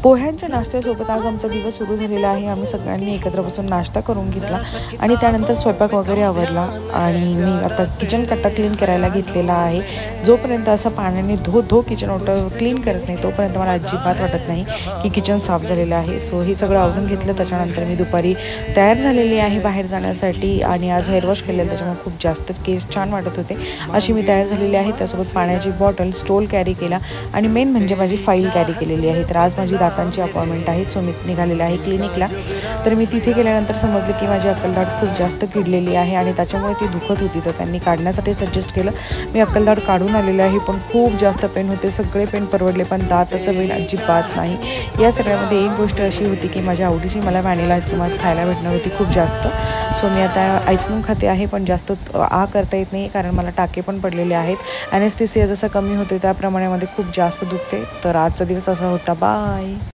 पोह्यांच्या नाश्त्यासोबत आज आमचा दिवस सुरू झालेला आहे। आम्ही सगळ्यांनी एकत्र बसून नाश्ता करून घेतला आणि त्यानंतर स्वयंपाक वगैरे आवरला आणि मी आता किचन कट्टा क्लीन करायला घेतलेला आहे। जोपर्यंत असं पाण्याने धो किचन ओटं क्लीन करत नाही तोपर्यंत मला अजिबात वाटत नाही की किचन साफ झालेलं आहे। सो हे सगळं आवरून घेतलं। त्याच्यानंतर मी दुपारी तयार झालेली आहे बाहेर जाण्यासाठी आणि आज हेअर वॉश केलेलं त्याच्यामुळे खूप जास्त केस छान वाटत होते। अशी मी तयार झालेली आहे। त्यासोबत पाण्याची बॉटल, स्टोल कॅरी केला आणि मेन म्हणजे माझी फाईल कॅरी केलेली आहे। तर आज माझी दातांची अपॉइंटमेंट आहे। सो मी निघालेली आहे क्लिनिकला। तर मी तिथे गेल्यानंतर समजलं की माझी अक्कलदाढ खूप जास्त किडलेली आहे आणि त्याच्यामुळे ती दुखत होती। तर त्यांनी काढण्यासाठी सजेस्ट केलं। मी अक्कलदाढ काढून आलेली आहे पण खूप जास्त पेन होते। सगळे पेन परवडले पण दाताचं पेन अजिबात नाही। या सगळ्यामध्ये एक गोष्ट अशी होती की माझ्या आवडीची मला व्हॅनिला आईस्क्रीम आज खायला भेटणार होती खूप जास्त। सो मी आता आईस्क्रीम खाते आहे पण जास्त करता येत नाही कारण मला टाके पण पडलेले आहेत। ॲनेस्थेसिया जसं कमी होते त्याप्रमाणे मध्ये खूप जास्त दुखते। तर आजचा दिवस असा होता। बाय।